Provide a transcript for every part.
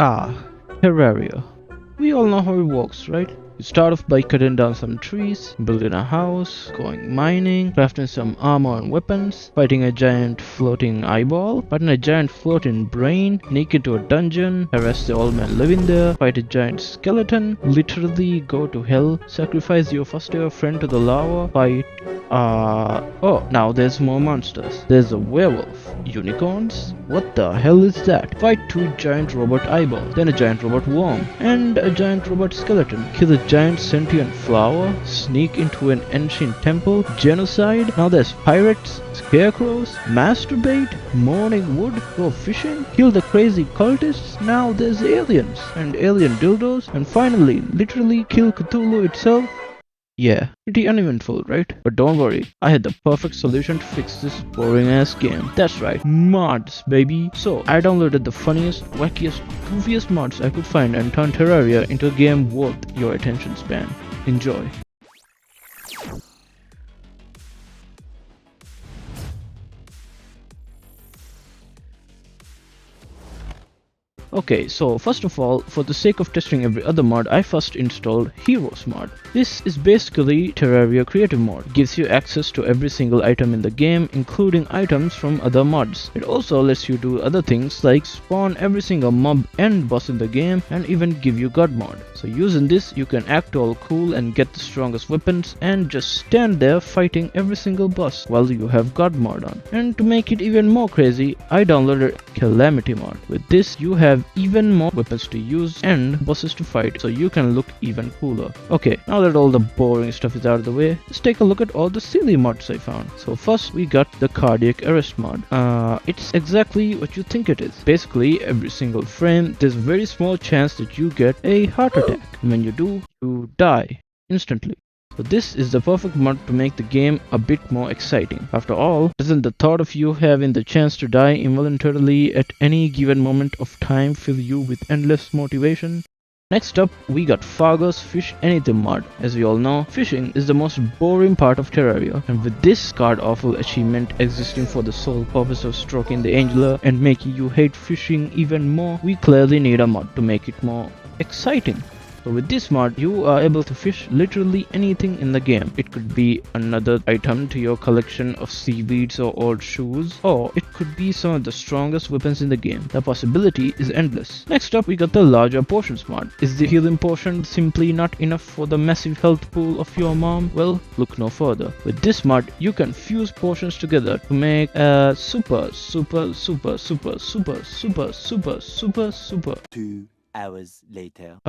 Ah, Terraria. We all know how it works, right? You start off by cutting down some trees, building a house, going mining, crafting some armor and weapons, fighting a giant floating eyeball, fighting a giant floating brain, sneak into a dungeon, harass the old man living there, fight a giant skeleton, literally go to hell, sacrifice your first ever friend to the lava, fight oh, now there's more monsters. There's a werewolf. Unicorns? What the hell is that? Fight two giant robot eyeballs, then a giant robot worm, and a giant robot skeleton. Kill a giant sentient flower, sneak into an ancient temple, genocide. Now there's pirates, scarecrows, masturbate, morning wood, go fishing, kill the crazy cultists. Now there's aliens, and alien dildos, and finally, literally kill Cthulhu itself. Yeah, pretty uneventful, right? But don't worry, I had the perfect solution to fix this boring ass game. That's right, mods, baby. So, I downloaded the funniest, wackiest, goofiest mods I could find and turned Terraria into a game worth your attention span. Enjoy. Okay, so first of all, for the sake of testing every other mod, I first installed Heroes mod. This is basically Terraria creative mode. It gives you access to every single item in the game, including items from other mods. It also lets you do other things like spawn every single mob and boss in the game, and even give you God mod. So using this, you can act all cool and get the strongest weapons and just stand there fighting every single boss while you have God mod on. And to make it even more crazy, I downloaded Calamity mod. With this, you have even more weapons to use and bosses to fight, so you can look even cooler. Okay, now that all the boring stuff is out of the way, let's take a look at all the silly mods I found. So first we got the cardiac arrest mod. It's exactly what you think it is. Basically, every single frame, there's a very small chance that you get a heart attack. And when you do, you die instantly. So this is the perfect mod to make the game a bit more exciting. After all, doesn't the thought of you having the chance to die involuntarily at any given moment of time fill you with endless motivation? Next up, we got Fargo's Fish Anything mod. As we all know, fishing is the most boring part of Terraria, and with this god-awful achievement existing for the sole purpose of stroking the angler and making you hate fishing even more, we clearly need a mod to make it more exciting. So with this mod, you are able to fish literally anything in the game. It could be another item to your collection of seaweeds or old shoes, or it could be some of the strongest weapons in the game. The possibility is endless. Next up, we got the larger potions mod. Is the healing potion simply not enough for the massive health pool of your mom? Well, look no further. With this mod, you can fuse potions together to make a super 2 hours later.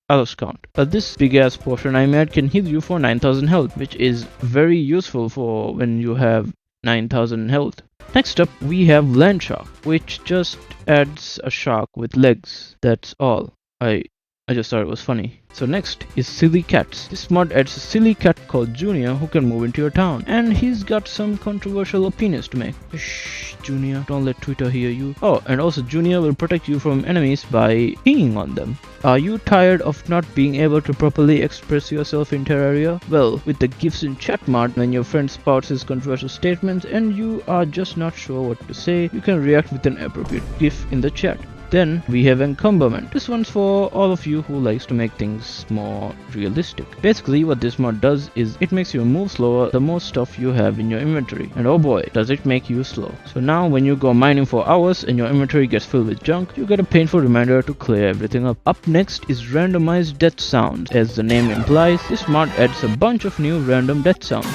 I lost count. But this big ass potion I made can heal you for 9000 health, which is very useful for when you have 9000 health. Next up, we have Land Shark, which just adds a shark with legs. That's all. I just thought it was funny. So next is Silly Cats. This mod adds a silly cat called Junior who can move into your town, and he's got some controversial opinions to make. Shh, Junior, don't let Twitter hear you. Oh, and also Junior will protect you from enemies by peeing on them. Are you tired of not being able to properly express yourself in Terraria? Well, with the GIFs in chat mod, when your friend spouts his controversial statements and you are just not sure what to say, you can react with an appropriate GIF in the chat. Then we have Encumberment. This one's for all of you who likes to make things more realistic. Basically what this mod does is it makes you move slower the more stuff you have in your inventory. And oh boy, does it make you slow. So now when you go mining for hours and your inventory gets filled with junk, you get a painful reminder to clear everything up. Up next is Randomized Death Sounds. As the name implies, this mod adds a bunch of new random death sounds.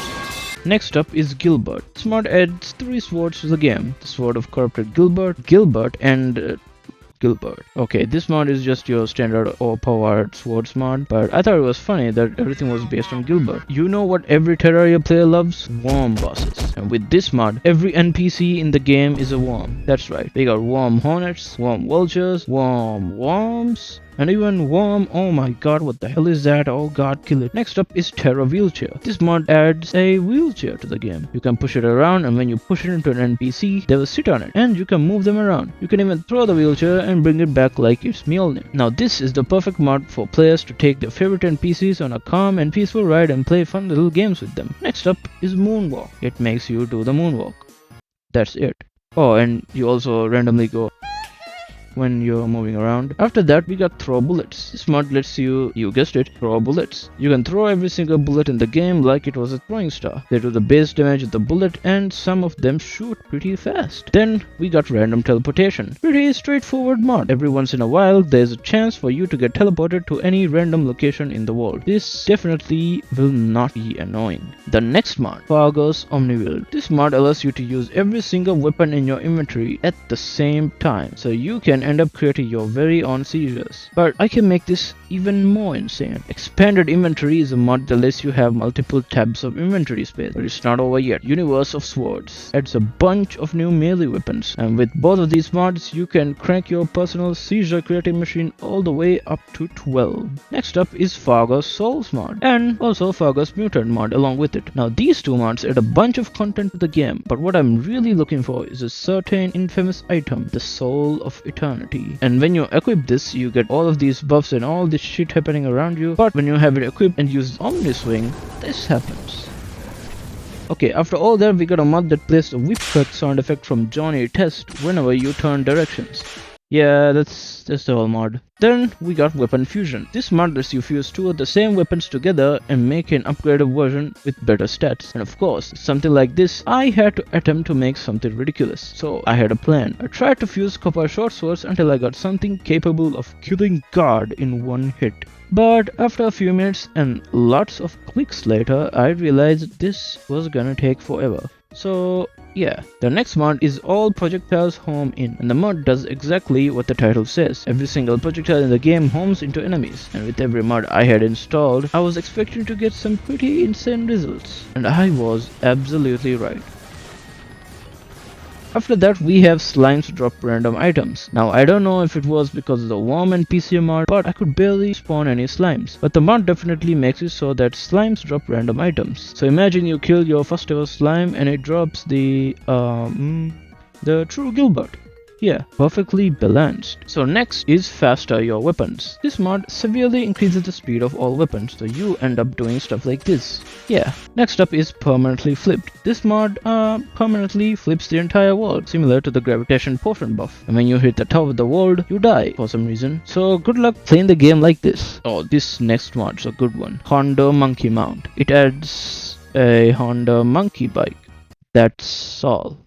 Next up is Gilbert. This mod adds 3 swords to the game. The Sword of Corrupted Gilbert, and Gilbert. Okay, this mod is just your standard overpowered swords mod, but I thought it was funny that everything was based on Gilbert. You know what every Terraria player loves? Worm bosses. And with this mod, every NPC in the game is a worm. That's right, they got worm hornets, worm vultures, worm worms, and even worm. Oh my god, what the hell is that? Oh god, kill it. Next up is Terra Wheelchair. This mod adds a wheelchair to the game. You can push it around, and when you push it into an NPC, they will sit on it, and you can move them around. You can even throw the wheelchair and bring it back like it's Mjolnir. Now this is the perfect mod for players to take their favorite NPCs on a calm and peaceful ride and play fun little games with them. Next up is Moonwalk. It makes you do the moonwalk. That's it. Oh, and you also randomly go when you're moving around. After that, we got throw bullets. This mod lets you guessed it, throw bullets. You can throw every single bullet in the game like it was a throwing star. They do the base damage of the bullet and some of them shoot pretty fast. Then we got random teleportation. Pretty straightforward mod. Every once in a while, there's a chance for you to get teleported to any random location in the world. This definitely will not be annoying. The next mod, Fargo's Omniwield. This mod allows you to use every single weapon in your inventory at the same time, so you can end up creating your very own seizures. But I can make this even more insane. Expanded inventory is a mod that lets you have multiple tabs of inventory space, but it's not over yet. Universe of Swords adds a bunch of new melee weapons, and with both of these mods, you can crank your personal seizure creating machine all the way up to 12. Next up is Fargo's Souls mod, and also Fargo's Mutant mod along with it. Now these two mods add a bunch of content to the game, but what I'm really looking for is a certain infamous item, the Soul of Eternity. And when you equip this, you get all of these buffs and all this shit happening around you, but when you have it equipped and use Omniswing, this happens. Okay, after all that, we got a mod that plays the whip crack sound effect from Johnny Test whenever you turn directions. Yeah, that's the whole mod. Then we got Weapon Fusion. This mod lets you fuse two of the same weapons together and make an upgraded version with better stats. And of course, something like this, I had to attempt to make something ridiculous. So I had a plan. I tried to fuse copper short swords until I got something capable of killing God in one hit. But after a few minutes and lots of clicks later, I realized this was gonna take forever. So yeah, the next mod is All Projectiles Home In, and the mod does exactly what the title says. Every single projectile in the game homes into enemies, and with every mod I had installed, I was expecting to get some pretty insane results, and I was absolutely right. After that, we have slimes drop random items. Now I don't know if it was because of the worm and PC mod, but I could barely spawn any slimes. But the mod definitely makes it so that slimes drop random items. So imagine you kill your first ever slime and it drops the True Gilbert. Yeah, perfectly balanced. So next is Faster Your Weapons. This mod severely increases the speed of all weapons, so you end up doing stuff like this. Yeah. Next up is Permanently Flipped. This mod permanently flips the entire world, similar to the gravitation potion buff. And when you hit the top of the world, you die for some reason. So good luck playing the game like this. Oh, this next mod's a good one. Honda Monkey Mount. It adds a Honda monkey bike. That's all.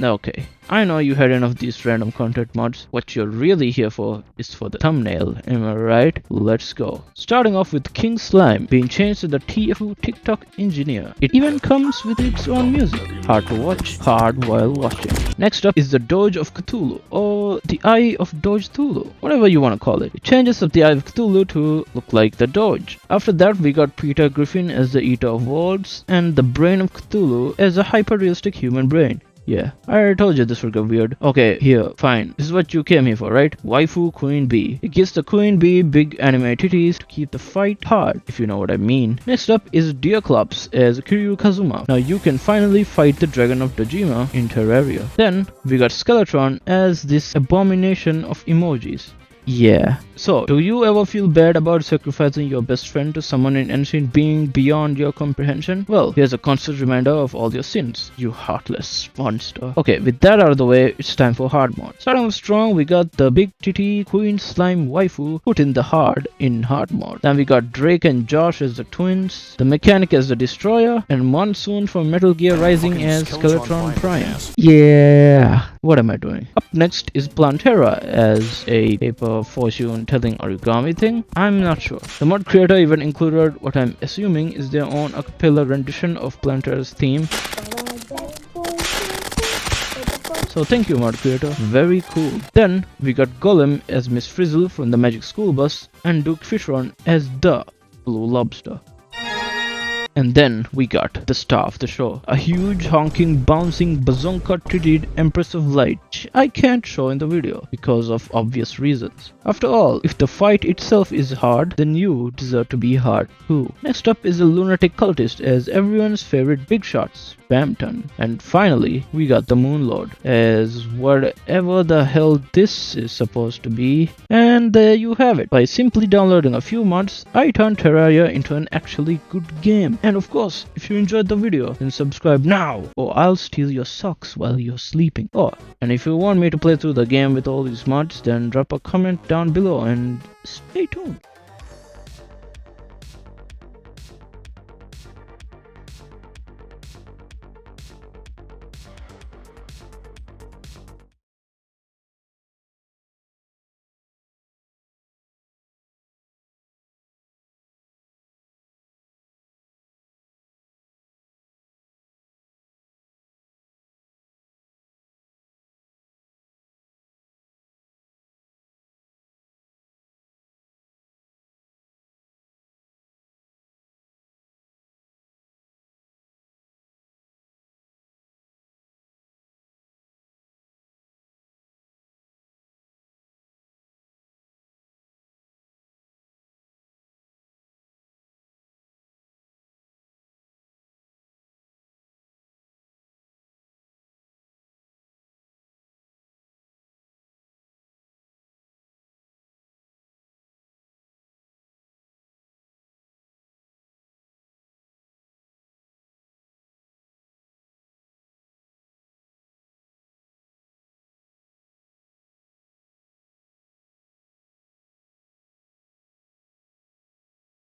Okay, I know you had enough of these random content mods. What you're really here for is for the thumbnail, am I right? Let's go. Starting off with King Slime being changed to the TFU TikTok engineer. It even comes with its own music. Hard to watch, hard while watching. Next up is the Doge of Cthulhu, or the Eye of Doge Cthulhu, whatever you want to call it. It changes up the Eye of Cthulhu to look like the Doge. After that, we got Peter Griffin as the Eater of Worlds, and the Brain of Cthulhu as a hyper-realistic human brain. Yeah, I told you this would get weird. Okay, here, fine. This is what you came here for, right? Waifu Queen Bee. It gives the Queen Bee big anime titties to keep the fight hard, if you know what I mean. Next up is Deerclops as Kiryu Kazuma. Now you can finally fight the Dragon of Dojima in Terraria. Then, we got Skeletron as this abomination of emojis. Yeah. So, do you ever feel bad about sacrificing your best friend to someone in ancient being beyond your comprehension? Well, here's a constant reminder of all your sins, you heartless monster. Okay, with that out of the way, it's time for hard mod. Starting off strong, we got the big titty Queen Slime waifu put in the hard in hard mod. Then we got Drake and Josh as the twins, the Mechanic as the Destroyer, and Monsoon from Metal Gear Rising as Skeletron Prime. Yeah, what am I doing? Up next is Plantera as a paper fortune telling origami thing. I'm not sure. The mod creator even included what I'm assuming is their own a cappella rendition of Plantera's theme. So thank you, mod creator. Very cool. Then we got Golem as Miss Frizzle from the Magic School Bus and Duke Fishron as the Blue Lobster. And then we got the star of the show, a huge honking bouncing bazonka-titted Empress of Light, which I can't show in the video because of obvious reasons. After all, if the fight itself is hard, then you deserve to be hard too. Next up is the lunatic cultist as everyone's favorite big shots, Bampton. And finally, we got the Moon Lord as whatever the hell this is supposed to be. And there you have it. By simply downloading a few mods, I turned Terraria into an actually good game. And of course, if you enjoyed the video, then subscribe now or I'll steal your socks while you're sleeping. And if you want me to play through the game with all these mods, then drop a comment down below and stay tuned.